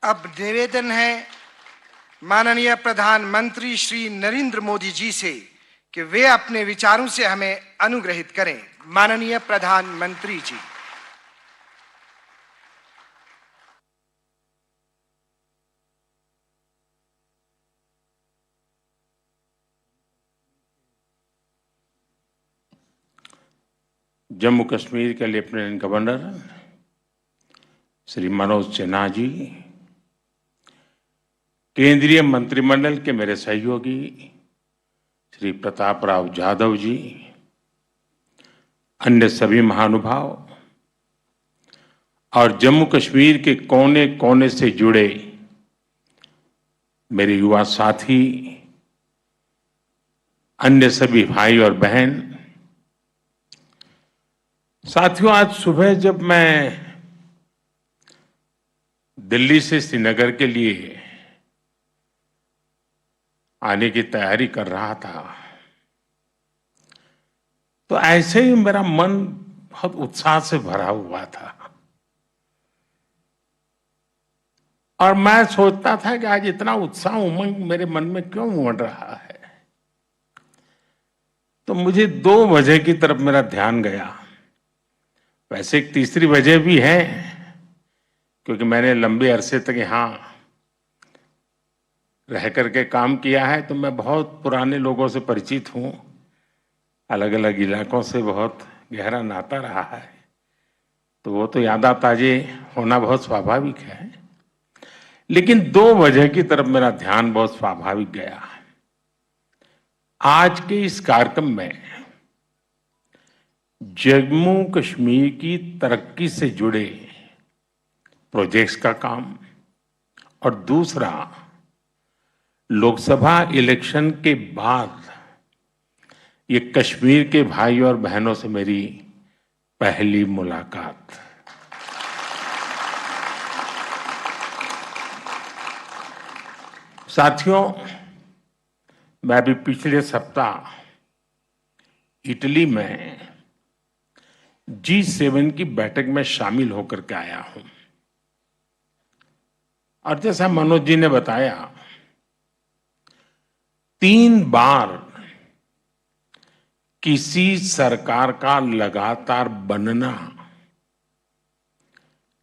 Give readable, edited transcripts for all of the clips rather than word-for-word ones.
अब निवेदन है माननीय प्रधानमंत्री श्री नरेंद्र मोदी जी से कि वे अपने विचारों से हमें अनुग्रहित करें। माननीय प्रधानमंत्री जी। जम्मू कश्मीर के लेफ्टिनेंट गवर्नर श्री मनोज सिन्हा जी, केंद्रीय मंत्रिमंडल के मेरे सहयोगी श्री प्रताप राव जाधव जी, अन्य सभी महानुभाव और जम्मू कश्मीर के कोने कोने से जुड़े मेरे युवा साथी, अन्य सभी भाई और बहन। साथियों, आज सुबह जब मैं दिल्ली से श्रीनगर के लिए आने की तैयारी कर रहा था तो ऐसे ही मेरा मन बहुत उत्साह से भरा हुआ था और मैं सोचता था कि आज इतना उत्साह उमंग मेरे मन में क्यों उमड़ रहा है। तो मुझे 2 वजह की तरफ मेरा ध्यान गया। वैसे एक तीसरी वजह भी है, क्योंकि मैंने लंबे अरसे तक यहाँ रह करके काम किया है, तो मैं बहुत पुराने लोगों से परिचित हूँ, अलग अलग इलाकों से बहुत गहरा नाता रहा है, तो वो तो यादें ताजे होना बहुत स्वाभाविक है। लेकिन 2 वजह की तरफ मेरा ध्यान बहुत स्वाभाविक गया। आज के इस कार्यक्रम में जम्मू कश्मीर की तरक्की से जुड़े प्रोजेक्ट्स का काम और दूसरा लोकसभा इलेक्शन के बाद ये कश्मीर के भाई और बहनों से मेरी पहली मुलाकात। साथियों, मैं अभी पिछले सप्ताह इटली में G7 की बैठक में शामिल होकर के आया हूं और जैसा मनोज जी ने बताया, 3 बार किसी सरकार का लगातार बनना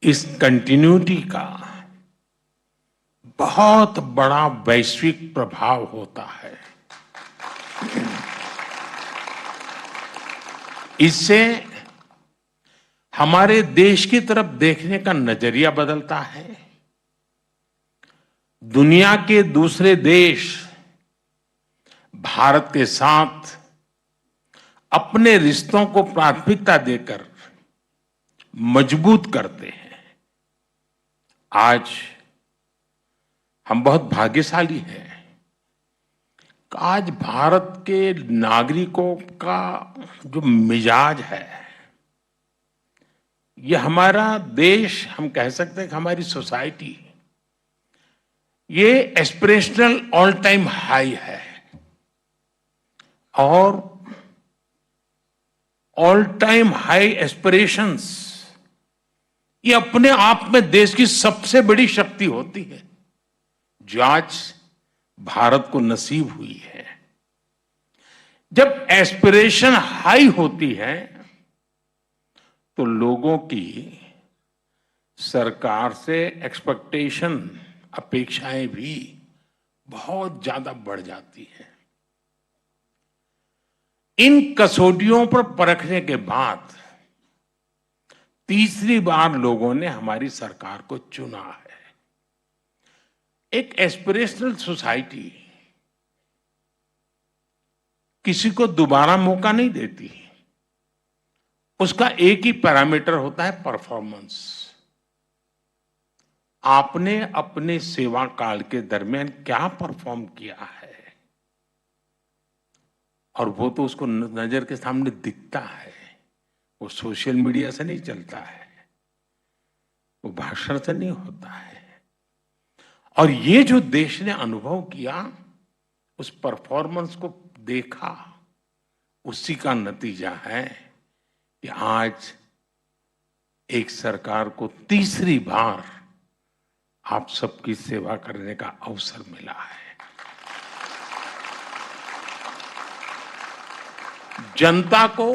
इस कंटिन्यूटी का बहुत बड़ा वैश्विक प्रभाव होता है। इससे हमारे देश की तरफ देखने का नजरिया बदलता है। दुनिया के दूसरे देश भारत के साथ अपने रिश्तों को प्राथमिकता देकर मजबूत करते हैं। आज हम बहुत भाग्यशाली हैं कि आज भारत के नागरिकों का जो मिजाज है, ये हमारा देश, हम कह सकते हैं कि हमारी सोसाइटी, ये एस्पिरेशनल ऑल टाइम हाई है और ऑल टाइम हाई एस्पिरेशंस ये अपने आप में देश की सबसे बड़ी शक्ति होती है जो आज भारत को नसीब हुई है। जब एस्पिरेशन हाई होती है तो लोगों की सरकार से एक्सपेक्टेशन, अपेक्षाएं भी बहुत ज्यादा बढ़ जाती है। इन कसौटियों पर परखने के बाद तीसरी बार लोगों ने हमारी सरकार को चुना है। एक एस्पिरेशनल सोसाइटी किसी को दोबारा मौका नहीं देती। उसका एक ही पैरामीटर होता है, परफॉर्मेंस। आपने अपने सेवा काल के दरमियान क्या परफॉर्म किया है, और वो तो उसको नजर के सामने दिखता है। वो सोशल मीडिया से नहीं चलता है, वो भाषण से नहीं होता है। और ये जो देश ने अनुभव किया, उस परफॉर्मेंस को देखा, उसी का नतीजा है कि आज एक सरकार को तीसरी बार आप सबकी सेवा करने का अवसर मिला है। जनता को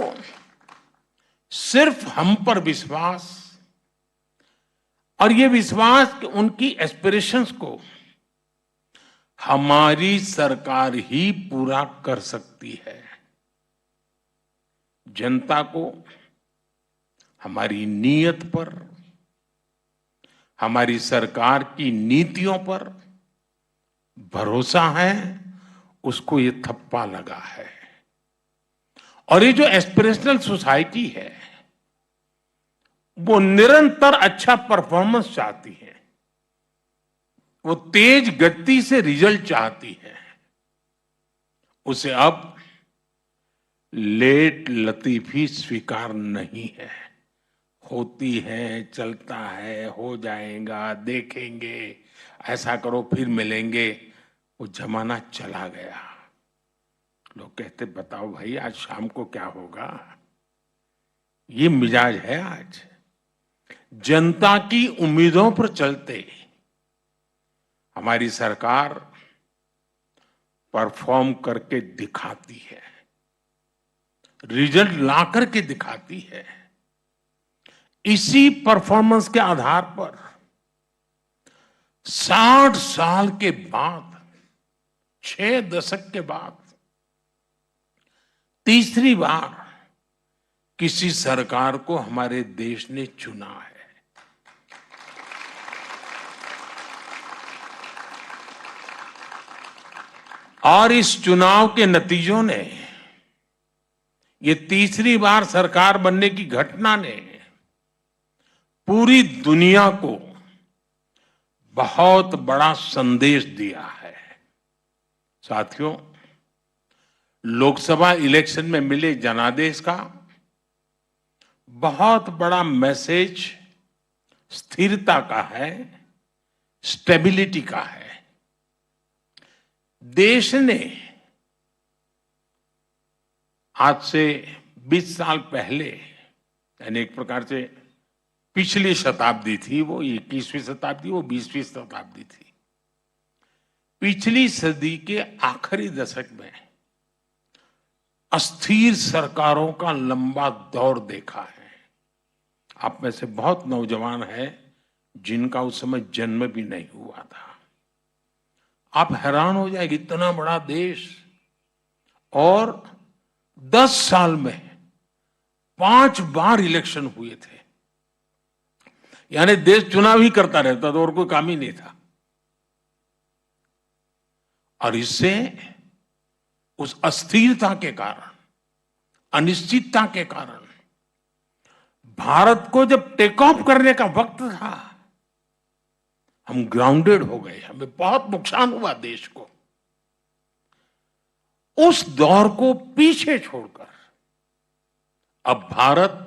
सिर्फ हम पर विश्वास, और ये विश्वास कि उनकी एस्पिरेशंस को हमारी सरकार ही पूरा कर सकती है। जनता को हमारी नीयत पर, हमारी सरकार की नीतियों पर भरोसा है, उसको ये थप्पा लगा है। और ये जो एस्पिरेशनल सोसाइटी है वो निरंतर अच्छा परफॉर्मेंस चाहती है, वो तेज गति से रिजल्ट चाहती है। उसे अब लेट लतीफी स्वीकार नहीं है। होती है, चलता है, हो जाएगा, देखेंगे, ऐसा करो फिर मिलेंगे, वो जमाना चला गया। लोग कहते बताओ भाई आज शाम को क्या होगा। ये मिजाज है आज। जनता की उम्मीदों पर चलते हमारी सरकार परफॉर्म करके दिखाती है, रिजल्ट ला करके दिखाती है। इसी परफॉर्मेंस के आधार पर 60 साल के बाद, 6 दशक के बाद तीसरी बार किसी सरकार को हमारे देश ने चुना है। और इस चुनाव के नतीजों ने, ये तीसरी बार सरकार बनने की घटना ने पूरी दुनिया को बहुत बड़ा संदेश दिया है। साथियों, लोकसभा इलेक्शन में मिले जनादेश का बहुत बड़ा मैसेज स्थिरता का है, स्टेबिलिटी का है। देश ने आज से 20 साल पहले, यानी एक प्रकार से पिछली शताब्दी थी, वो 21वीं शताब्दी, वो 20वीं शताब्दी थी। पिछली सदी के आखिरी दशक में अस्थिर सरकारों का लंबा दौर देखा है। आप में से बहुत नौजवान हैं जिनका उस समय जन्म भी नहीं हुआ था। आप हैरान हो जाएंगे, इतना बड़ा देश और 10 साल में 5 बार इलेक्शन हुए थे। यानी देश चुनाव ही करता रहता था और कोई काम ही नहीं था। और इससे उस अस्थिरता के कारण, अनिश्चितता के कारण भारत को जब टेक ऑफ करने का वक्त था, हम ग्राउंडेड हो गए, हमें बहुत नुकसान हुआ देश को। उस दौर को पीछे छोड़कर अब भारत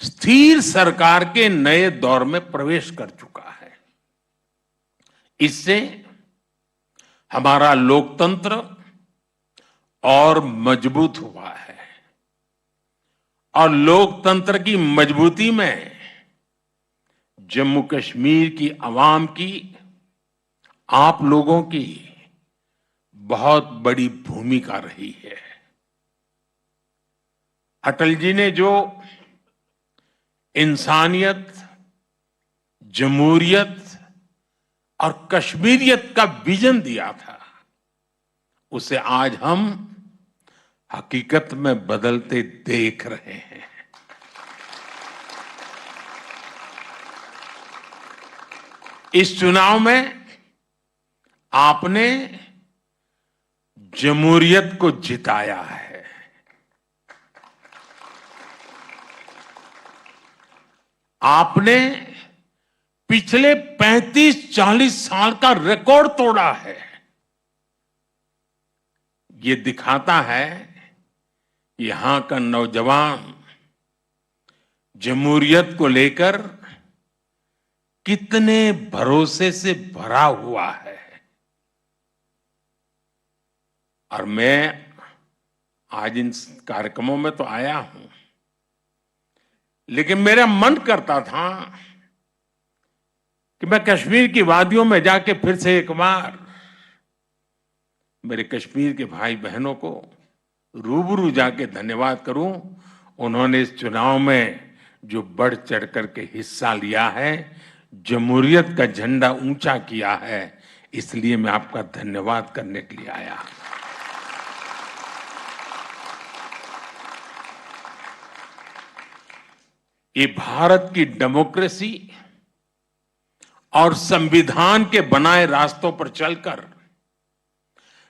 स्थिर सरकार के नए दौर में प्रवेश कर चुका है। इससे हमारा लोकतंत्र और मजबूत हुआ है। और लोकतंत्र की मजबूती में जम्मू कश्मीर की आवाम की, आप लोगों की बहुत बड़ी भूमिका रही है। अटल जी ने जो इंसानियत, जमहूरियत और कश्मीरियत का विजन दिया था, उसे आज हम हकीकत में बदलते देख रहे हैं। इस चुनाव में आपने जमहूरियत को जिताया है। आपने पिछले 35-40 साल का रिकॉर्ड तोड़ा है। ये दिखाता है यहां का नौजवान जमहूरियत को लेकर कितने भरोसे से भरा हुआ है। और मैं आज इन कार्यक्रमों में तो आया हूं, लेकिन मेरा मन करता था कि मैं कश्मीर की वादियों में जाके फिर से एक बार मेरे कश्मीर के भाई बहनों को रूबरू जाके धन्यवाद करूं। उन्होंने इस चुनाव में जो बढ़ चढ़ करके हिस्सा लिया है, जमहूरियत का झंडा ऊंचा किया है, इसलिए मैं आपका धन्यवाद करने के लिए आया। ये भारत की डेमोक्रेसी और संविधान के बनाए रास्तों पर चलकर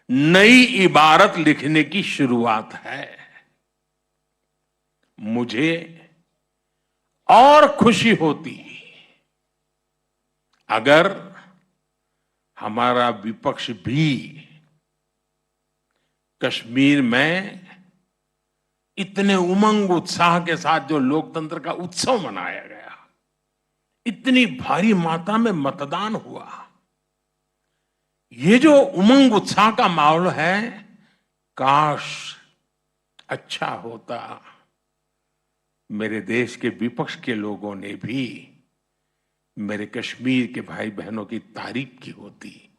नई इबारत लिखने की शुरुआत है। मुझे और खुशी होती अगर हमारा विपक्ष भी कश्मीर में इतने उमंग उत्साह के साथ जो लोकतंत्र का उत्सव मनाया गया, इतनी भारी मात्रा में मतदान हुआ, ये जो उमंग उत्साह का माहौल है, काश अच्छा होता मेरे देश के विपक्ष के लोगों ने भी मेरे कश्मीर के भाई बहनों की तारीफ की होती,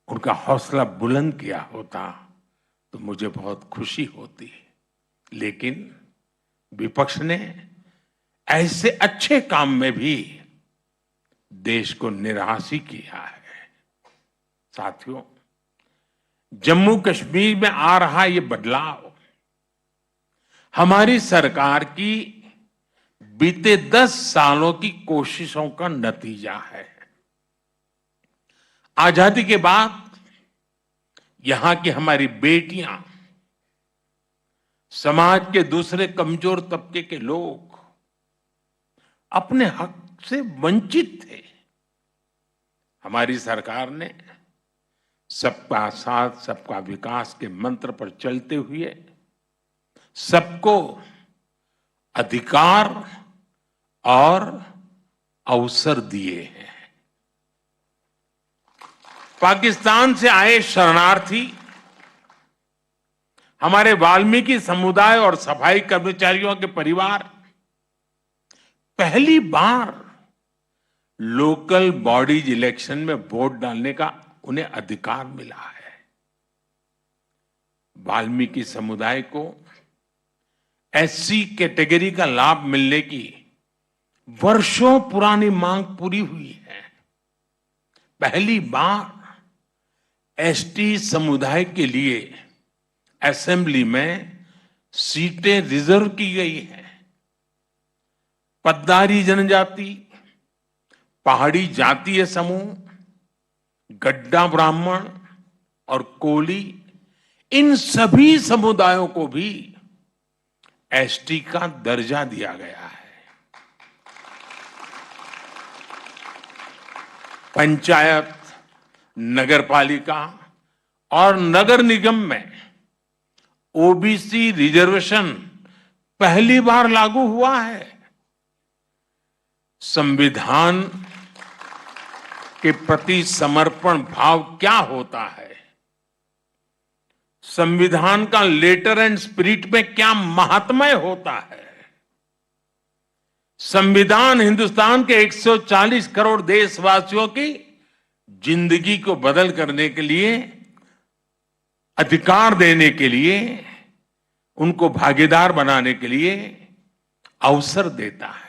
उनका हौसला बुलंद किया होता, तो मुझे बहुत खुशी होती। लेकिन विपक्ष ने ऐसे अच्छे काम में भी देश को निराश ही किया है। साथियों, जम्मू कश्मीर में आ रहा ये बदलाव हमारी सरकार की बीते 10 सालों की कोशिशों का नतीजा है। आजादी के बाद यहां की हमारी बेटियां, समाज के दूसरे कमजोर तबके के लोग अपने हक से वंचित थे। हमारी सरकार ने सबका साथ सबका विकास के मंत्र पर चलते हुए सबको अधिकार और अवसर दिए हैं। पाकिस्तान से आए शरणार्थी, हमारे वाल्मीकि समुदाय और सफाई कर्मचारियों के परिवार पहली बार लोकल बॉडीज इलेक्शन में वोट डालने का उन्हें अधिकार मिला है। वाल्मीकि समुदाय को एससी कैटेगरी का लाभ मिलने की वर्षों पुरानी मांग पूरी हुई है। पहली बार एसटी समुदाय के लिए असेंबली में सीटें रिजर्व की गई हैं। पद्दारी जनजाति, पहाड़ी जातीय समूह, गड्ढा ब्राह्मण और कोली, इन सभी समुदायों को भी एसटी का दर्जा दिया गया है। पंचायत, नगरपालिका और नगर निगम में ओबीसी रिजर्वेशन पहली बार लागू हुआ है। संविधान के प्रति समर्पण भाव क्या होता है, संविधान का लेटर एंड स्पिरिट में क्या महात्म्य होता है। संविधान हिंदुस्तान के 140 करोड़ देशवासियों की जिंदगी को बदल करने के लिए, अधिकार देने के लिए, उनको भागीदार बनाने के लिए अवसर देता है।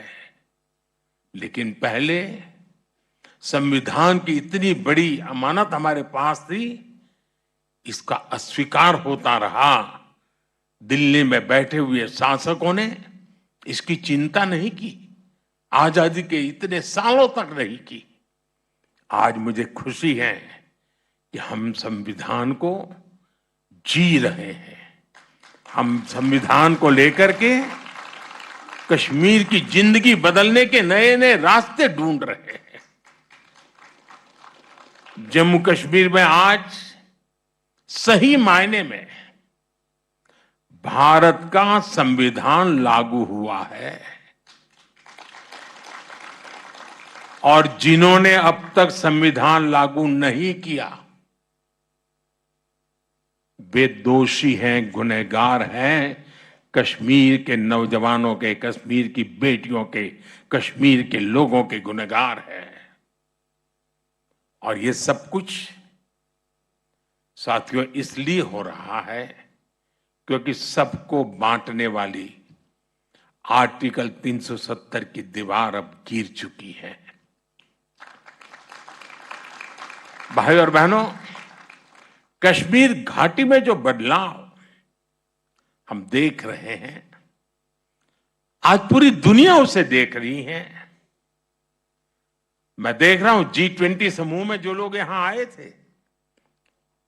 लेकिन पहले संविधान की इतनी बड़ी अमानत हमारे पास थी, इसका अस्वीकार होता रहा। दिल्ली में बैठे हुए शासकों ने इसकी चिंता नहीं की, आजादी के इतने सालों तक नहीं की। आज मुझे खुशी है कि हम संविधान को जी रहे हैं। हम संविधान को लेकर के कश्मीर की जिंदगी बदलने के नए नए रास्ते ढूंढ रहे हैं। जम्मू कश्मीर में आज सही मायने में भारत का संविधान लागू हुआ है, और जिन्होंने अब तक संविधान लागू नहीं किया वे दोषी हैं, गुनहगार हैं। कश्मीर के नौजवानों के, कश्मीर की बेटियों के, कश्मीर के लोगों के गुनहगार हैं। और ये सब कुछ साथियों इसलिए हो रहा है क्योंकि सबको बांटने वाली आर्टिकल 370 की दीवार अब गिर चुकी है। भाई और बहनों, कश्मीर घाटी में जो बदलाव हम देख रहे हैं, आज पूरी दुनिया उसे देख रही है। मैं देख रहा हूं G20 समूह में जो लोग यहां आए थे,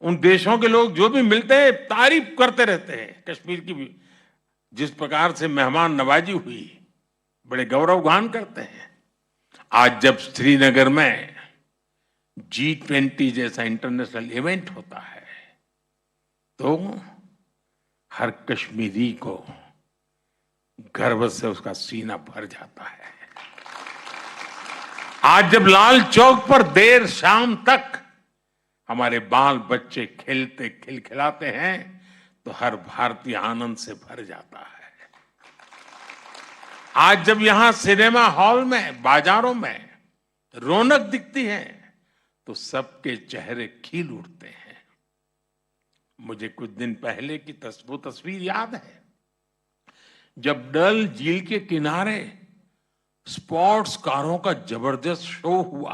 उन देशों के लोग जो भी मिलते हैं तारीफ करते रहते हैं कश्मीर की भी। जिस प्रकार से मेहमान नवाजी हुई, बड़े गौरवगान करते हैं। आज जब श्रीनगर में G20 जैसा इंटरनेशनल इवेंट होता है तो हर कश्मीरी को गर्व से उसका सीना भर जाता है। आज जब लाल चौक पर देर शाम तक हमारे बाल बच्चे खेलते खिलखिलाते हैं तो हर भारतीय आनंद से भर जाता है। आज जब यहां सिनेमा हॉल में, बाजारों में रौनक दिखती है तो सबके चेहरे खिल उठते हैं। मुझे कुछ दिन पहले की वो तस्वीर याद है जब डल झील के किनारे स्पोर्ट्स कारों का जबरदस्त शो हुआ।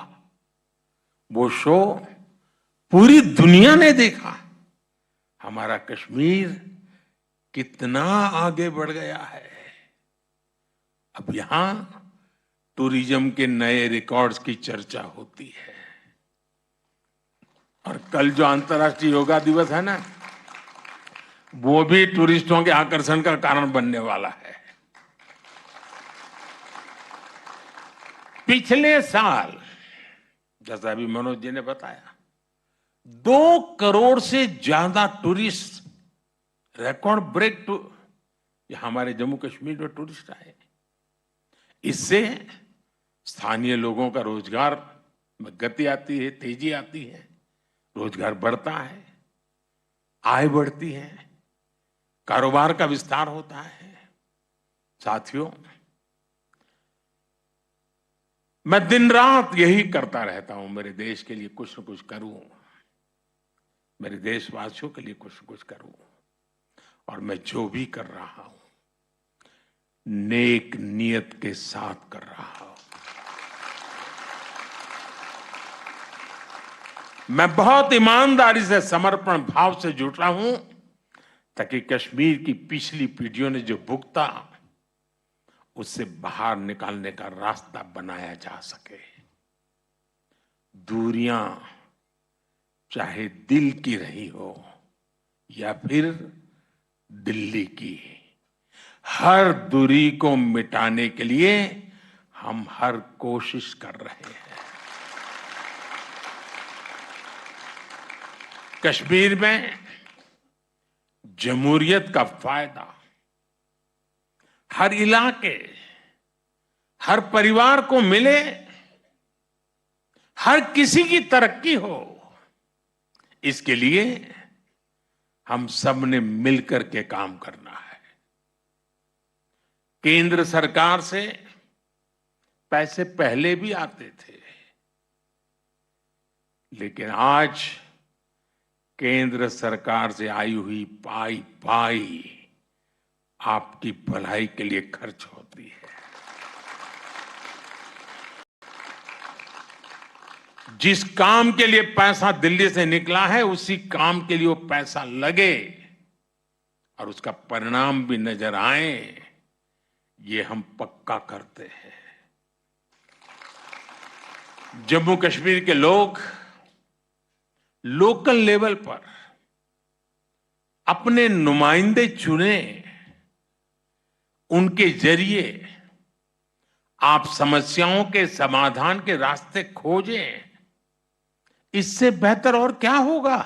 वो शो पूरी दुनिया ने देखा। हमारा कश्मीर कितना आगे बढ़ गया है। अब यहां टूरिज्म के नए रिकॉर्ड्स की चर्चा होती है। और कल जो अंतर्राष्ट्रीय योगा दिवस है ना, वो भी टूरिस्टों के आकर्षण का कारण बनने वाला है। पिछले साल, जैसा अभी मनोज जी ने बताया, 2 करोड़ से ज्यादा टूरिस्ट, रिकॉर्ड ब्रेक हमारे जम्मू कश्मीर में टूरिस्ट आए। इससे स्थानीय लोगों का रोजगार में गति आती है, तेजी आती है, रोजगार बढ़ता है, आय बढ़ती है, कारोबार का विस्तार होता है। साथियों, मैं दिन रात यही करता रहता हूं, मेरे देश के लिए कुछ न कुछ करूं, मेरे देशवासियों के लिए कुछ न कुछ करूं। और मैं जो भी कर रहा हूं नेक नियत के साथ कर रहा हूं। मैं बहुत ईमानदारी से, समर्पण भाव से जुट रहा हूं ताकि कश्मीर की पिछली पीढ़ियों ने जो भुगता उससे बाहर निकालने का रास्ता बनाया जा सके। दूरियां चाहे दिल की रही हो या फिर दिल्ली की, हर दूरी को मिटाने के लिए हम हर कोशिश कर रहे हैं। कश्मीर में जमहूरियत का फायदा हर इलाके, हर परिवार को मिले, हर किसी की तरक्की हो, इसके लिए हम सब ने मिलकर के काम करना है। केंद्र सरकार से पैसे पहले भी आते थे, लेकिन आज केंद्र सरकार से आई हुई पाई पाई आपकी भलाई के लिए खर्च होती है। जिस काम के लिए पैसा दिल्ली से निकला है, उसी काम के लिए वो पैसा लगे और उसका परिणाम भी नजर आए, ये हम पक्का करते हैं। जम्मू कश्मीर के लोग लोकल लेवल पर अपने नुमाइंदे चुने, उनके जरिए आप समस्याओं के समाधान के रास्ते खोजें। इससे बेहतर और क्या होगा।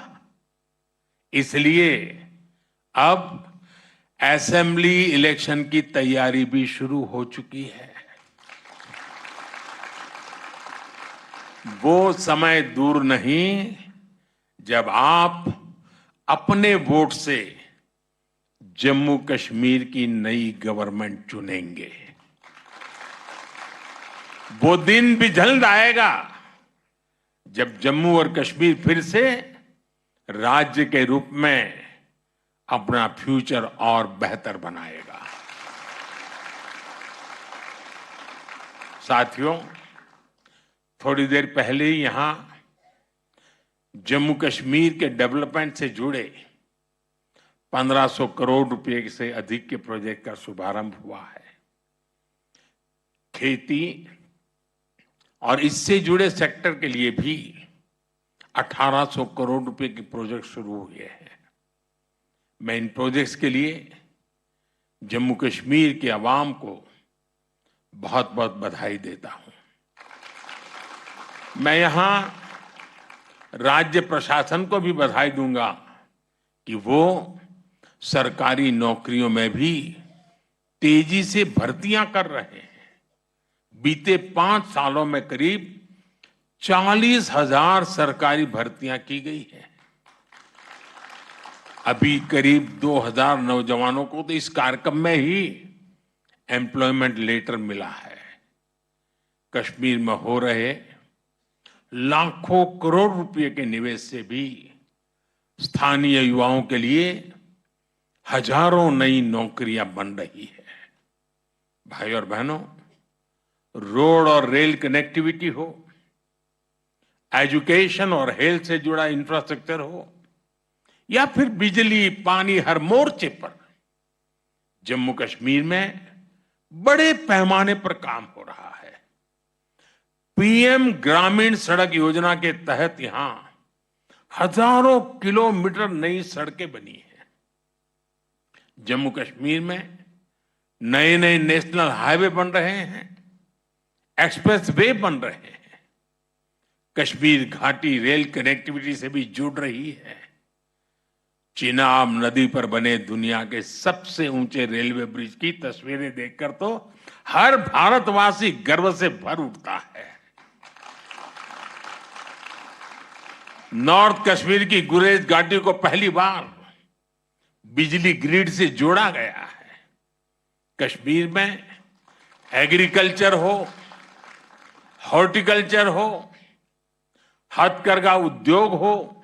इसलिए अब असेंबली इलेक्शन की तैयारी भी शुरू हो चुकी है। वो समय दूर नहीं जब आप अपने वोट से जम्मू कश्मीर की नई गवर्नमेंट चुनेंगे। वो दिन भी जल्द आएगा जब जम्मू और कश्मीर फिर से राज्य के रूप में अपना फ्यूचर और बेहतर बनाएगा। साथियों, थोड़ी देर पहले ही यहां जम्मू कश्मीर के डेवलपमेंट से जुड़े 1500 करोड़ रुपए से अधिक के प्रोजेक्ट का शुभारंभ हुआ है। खेती और इससे जुड़े सेक्टर के लिए भी 1800 करोड़ रुपए के प्रोजेक्ट शुरू हुए हैं। मैं इन प्रोजेक्ट्स के लिए जम्मू कश्मीर के अवाम को बहुत बहुत बधाई देता हूं। मैं यहां राज्य प्रशासन को भी बधाई दूंगा कि वो सरकारी नौकरियों में भी तेजी से भर्तियां कर रहे हैं। बीते 5 सालों में करीब 40,000 सरकारी भर्तियां की गई है। अभी करीब 2,000 नौजवानों को तो इस कार्यक्रम में ही एम्प्लॉयमेंट लेटर मिला है। कश्मीर में हो रहे लाखों करोड़ रुपए के निवेश से भी स्थानीय युवाओं के लिए हजारों नई नौकरियां बन रही है। भाई और बहनों, रोड और रेल कनेक्टिविटी हो, एजुकेशन और हेल्थ से जुड़ा इंफ्रास्ट्रक्चर हो, या फिर बिजली पानी, हर मोर्चे पर जम्मू कश्मीर में बड़े पैमाने पर काम हो रहा है। पीएम ग्रामीण सड़क योजना के तहत यहां हजारों किलोमीटर नई सड़कें बनी हैं। जम्मू कश्मीर में नए नए नेशनल हाईवे बन रहे हैं, एक्सप्रेस वे बन रहे हैं। कश्मीर घाटी रेल कनेक्टिविटी से भी जुड़ रही है। चिनाब नदी पर बने दुनिया के सबसे ऊंचे रेलवे ब्रिज की तस्वीरें देखकर तो हर भारतवासी गर्व से भर उठता है। नॉर्थ कश्मीर की गुरेज घाटी को पहली बार बिजली ग्रिड से जोड़ा गया है। कश्मीर में एग्रीकल्चर हो, हॉर्टिकल्चर हो, हथकरघा उद्योग हो,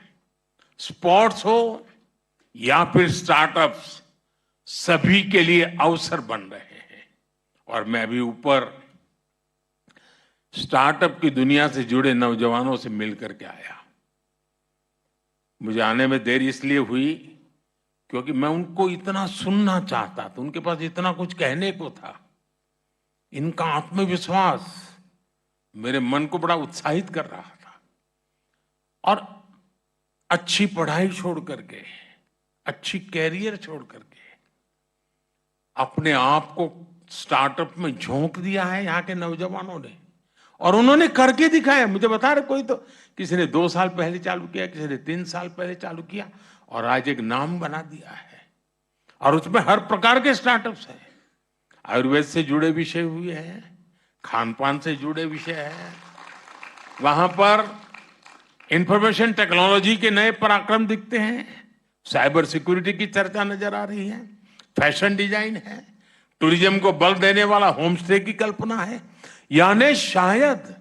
स्पोर्ट्स हो या फिर स्टार्टअप्स, सभी के लिए अवसर बन रहे हैं। और मैं अभी ऊपर स्टार्टअप की दुनिया से जुड़े नौजवानों से मिलकर के आया। मुझे आने में देर इसलिए हुई क्योंकि मैं उनको इतना सुनना चाहता था, उनके पास इतना कुछ कहने को था। इनका आत्मविश्वास मेरे मन को बड़ा उत्साहित कर रहा था। और अच्छी पढ़ाई छोड़ करके, अच्छी कैरियर छोड़ करके अपने आप को स्टार्टअप में झोंक दिया है यहाँ के नौजवानों ने, और उन्होंने करके दिखाया। मुझे बता रहे कोई तो किसी ने 2 साल पहले चालू किया, किसी ने 3 साल पहले चालू किया, और आज एक नाम बना दिया है। और उसमें हर प्रकार के स्टार्टअप्स हैं। आयुर्वेद से जुड़े विषय हुए हैं, खान पान से जुड़े विषय हैं, वहां पर इंफॉर्मेशन टेक्नोलॉजी के नए पराक्रम दिखते हैं, साइबर सिक्योरिटी की चर्चा नजर आ रही है, फैशन डिजाइन है, टूरिज्म को बल देने वाला होम स्टे की कल्पना है। यानी शायद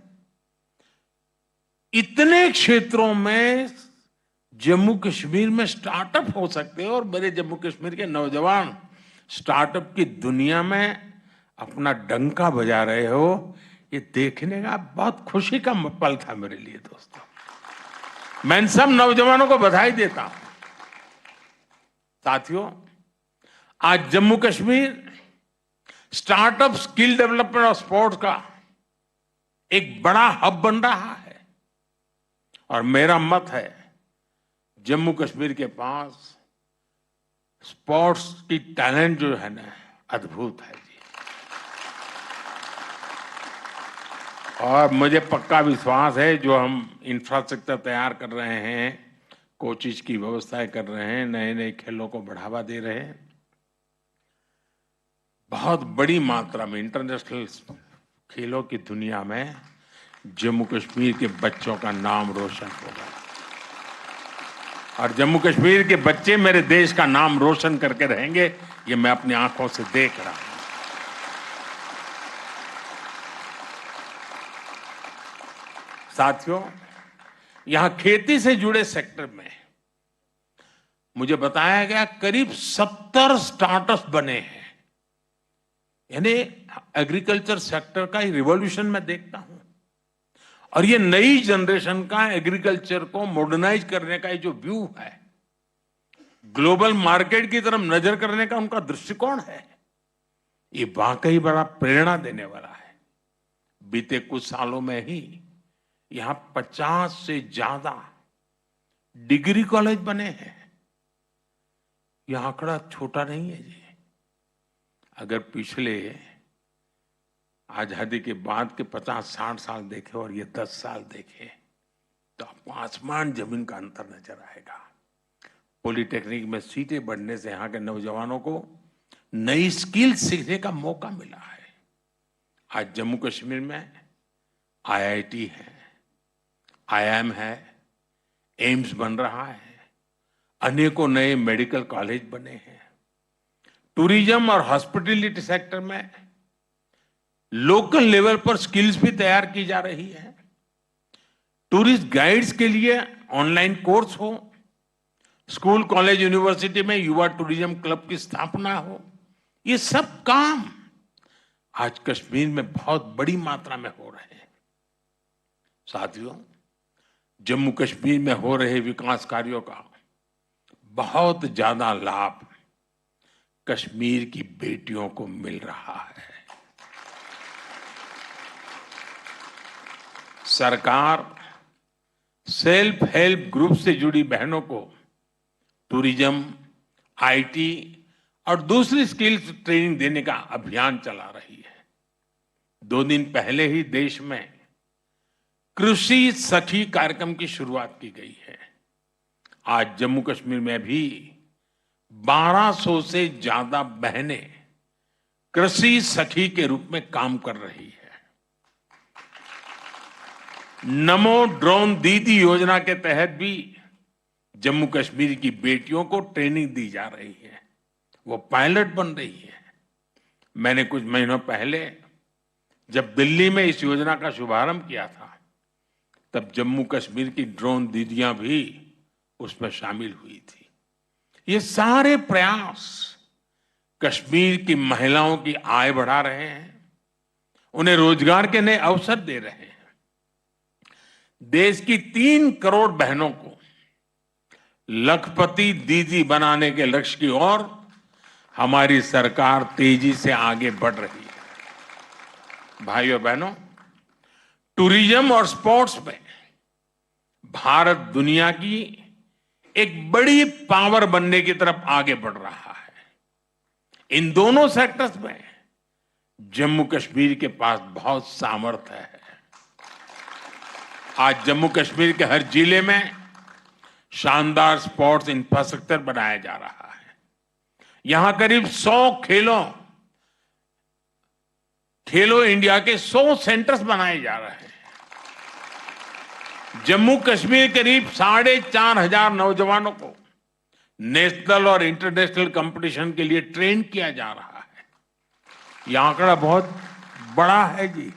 इतने क्षेत्रों में जम्मू कश्मीर में स्टार्टअप हो सकते हैं, और मेरे जम्मू कश्मीर के नौजवान स्टार्टअप की दुनिया में अपना डंका बजा रहे हो, ये देखने का बहुत खुशी का पल था मेरे लिए। दोस्तों, मैं इन सब नौजवानों को बधाई देता हूं। साथियों, आज Jammu Kashmir startup, skill development और स्पोर्ट्स का एक बड़ा हब बन रहा है। और मेरा मत है, जम्मू कश्मीर के पास स्पोर्ट्स की टैलेंट जो है ना, अद्भुत है जी। और मुझे पक्का विश्वास है, जो हम इंफ्रास्ट्रक्चर तैयार कर रहे हैं, कोचिज की व्यवस्थाएं कर रहे हैं, नए नए खेलों को बढ़ावा दे रहे हैं, बहुत बड़ी मात्रा में इंटरनेशनल खेलों की दुनिया में जम्मू कश्मीर के बच्चों का नाम रोशन होगा। और जम्मू कश्मीर के बच्चे मेरे देश का नाम रोशन करके रहेंगे, ये मैं अपनी आंखों से देख रहा हूं। साथियों, यहां खेती से जुड़े सेक्टर में मुझे बताया गया करीब 70 स्टार्टअप्स बने हैं। यानी एग्रीकल्चर सेक्टर का ही रिवॉल्यूशन मैं देखता हूं। और ये नई जनरेशन का एग्रीकल्चर को मॉडर्नाइज करने का ये जो व्यू है, ग्लोबल मार्केट की तरफ नजर करने का उनका दृष्टिकोण है, ये वाकई बड़ा प्रेरणा देने वाला है। बीते कुछ सालों में ही यहां 50 से ज्यादा डिग्री कॉलेज बने हैं। यह आंकड़ा छोटा नहीं है जी। अगर पिछले आजादी के बाद के 50-60 साल देखे और ये 10 साल देखे तो आपको आसमान जमीन का अंतर नजर आएगा। पॉलिटेक्निक में सीटें बढ़ने से यहाँ के नौजवानों को नई स्किल सीखने का मौका मिला है। आज जम्मू कश्मीर में आईआईटी है, आईआईएम है, एम्स बन रहा है, अनेकों नए मेडिकल कॉलेज बने हैं। टूरिज्म और हॉस्पिटैलिटी सेक्टर में लोकल लेवल पर स्किल्स भी तैयार की जा रही है। टूरिस्ट गाइड्स के लिए ऑनलाइन कोर्स हो, स्कूल कॉलेज यूनिवर्सिटी में युवा टूरिज्म क्लब की स्थापना हो, ये सब काम आज कश्मीर में बहुत बड़ी मात्रा में हो रहे हैं। साथियों, जम्मू कश्मीर में हो रहे विकास कार्यों का बहुत ज्यादा लाभ कश्मीर की बेटियों को मिल रहा है। सरकार सेल्फ हेल्प ग्रुप से जुड़ी बहनों को टूरिज्म, आईटी और दूसरी स्किल्स ट्रेनिंग देने का अभियान चला रही है। 2 दिन पहले ही देश में कृषि सखी कार्यक्रम की शुरुआत की गई है। आज जम्मू कश्मीर में भी 1200 से ज्यादा बहनें कृषि सखी के रूप में काम कर रही है। नमो ड्रोन दीदी योजना के तहत भी जम्मू कश्मीर की बेटियों को ट्रेनिंग दी जा रही है, वो पायलट बन रही है। मैंने कुछ महीनों पहले जब दिल्ली में इस योजना का शुभारंभ किया था, तब जम्मू कश्मीर की ड्रोन दीदियां भी उसमें शामिल हुई थी। ये सारे प्रयास कश्मीर की महिलाओं की आय बढ़ा रहे हैं, उन्हें रोजगार के नए अवसर दे रहे हैं। देश की 3 करोड़ बहनों को लखपति दीदी बनाने के लक्ष्य की ओर हमारी सरकार तेजी से आगे बढ़ रही है। भाइयों बहनों, टूरिज्म और स्पोर्ट्स में भारत दुनिया की एक बड़ी पावर बनने की तरफ आगे बढ़ रहा है। इन दोनों सेक्टर्स में जम्मू कश्मीर के पास बहुत सामर्थ्य है। आज जम्मू कश्मीर के हर जिले में शानदार स्पोर्ट्स इंफ्रास्ट्रक्चर बनाया जा रहा है। यहां करीब 100 खेलो इंडिया के 100 सेंटर्स बनाए जा रहे हैं। जम्मू कश्मीर करीब 4,500 नौजवानों को नेशनल और इंटरनेशनल कंपटीशन के लिए ट्रेन किया जा रहा है। यह आंकड़ा बहुत बड़ा है जी।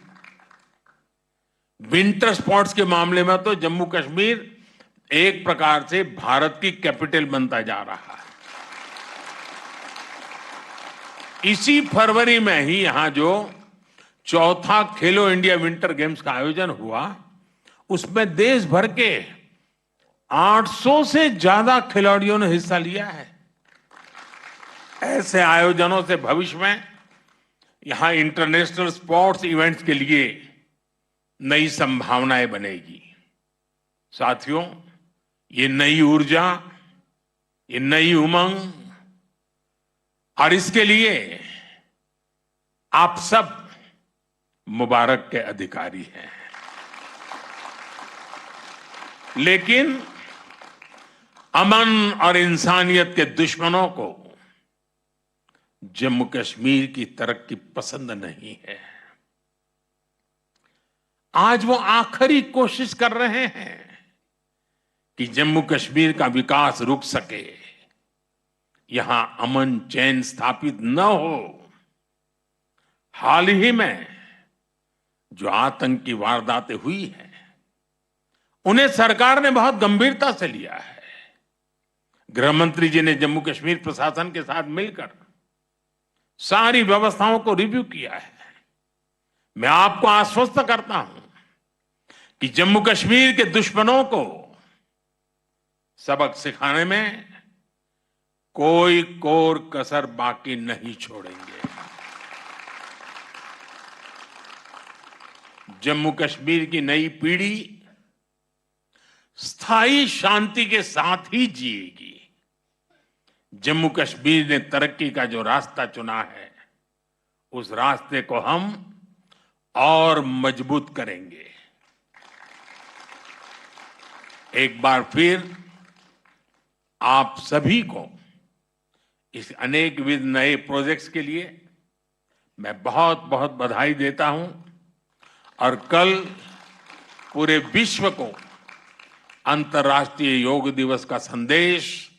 विंटर स्पोर्ट्स के मामले में तो जम्मू कश्मीर एक प्रकार से भारत की कैपिटल बनता जा रहा है। इसी फरवरी में ही यहां जो 4था खेलो इंडिया विंटर गेम्स का आयोजन हुआ, उसमें देश भर के 800 से ज्यादा खिलाड़ियों ने हिस्सा लिया है। ऐसे आयोजनों से भविष्य में यहां इंटरनेशनल स्पोर्ट्स इवेंट्स के लिए नई संभावनाएं बनेगी। साथियों, ये नई ऊर्जा, ये नई उमंग, और इसके लिए आप सब मुबारक के अधिकारी हैं। लेकिन अमन और इंसानियत के दुश्मनों को जम्मू कश्मीर की तरक्की पसंद नहीं है। आज वो आखिरी कोशिश कर रहे हैं कि जम्मू कश्मीर का विकास रुक सके, यहां अमन चैन स्थापित न हो। हाल ही में जो आतंकी वारदातें हुई हैं, उन्हें सरकार ने बहुत गंभीरता से लिया है। गृह मंत्री जी ने जम्मू कश्मीर प्रशासन के साथ मिलकर सारी व्यवस्थाओं को रिव्यू किया है। मैं आपको आश्वस्त करता हूं कि जम्मू कश्मीर के दुश्मनों को सबक सिखाने में कोई कोर कसर बाकी नहीं छोड़ेंगे। जम्मू कश्मीर की नई पीढ़ी स्थायी शांति के साथ ही जिएगी। जम्मू कश्मीर ने तरक्की का जो रास्ता चुना है, उस रास्ते को हम और मजबूत करेंगे। एक बार फिर आप सभी को इस अनेकविध नए प्रोजेक्ट्स के लिए मैं बहुत बहुत बधाई देता हूं और कल पूरे विश्व को अंतर्राष्ट्रीय योग दिवस का संदेश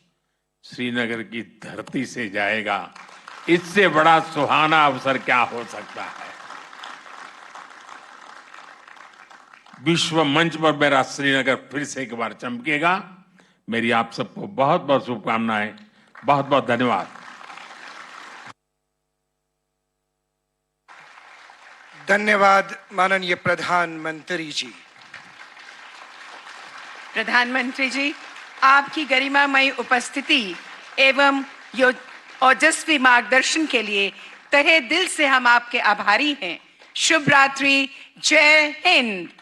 श्रीनगर की धरती से जाएगा। इससे बड़ा सुहाना अवसर क्या हो सकता है। विश्व मंच पर मेरा श्रीनगर फिर से एक बार चमकेगा। मेरी आप सबको बहुत बहुत शुभकामनाएं। बहुत बहुत धन्यवाद। धन्यवाद माननीय प्रधानमंत्री जी। प्रधानमंत्री जी, आपकी गरिमामयी उपस्थिति एवं ओजस्वी मार्गदर्शन के लिए तहे दिल से हम आपके आभारी हैं। शुभ रात्रि। जय हिंद।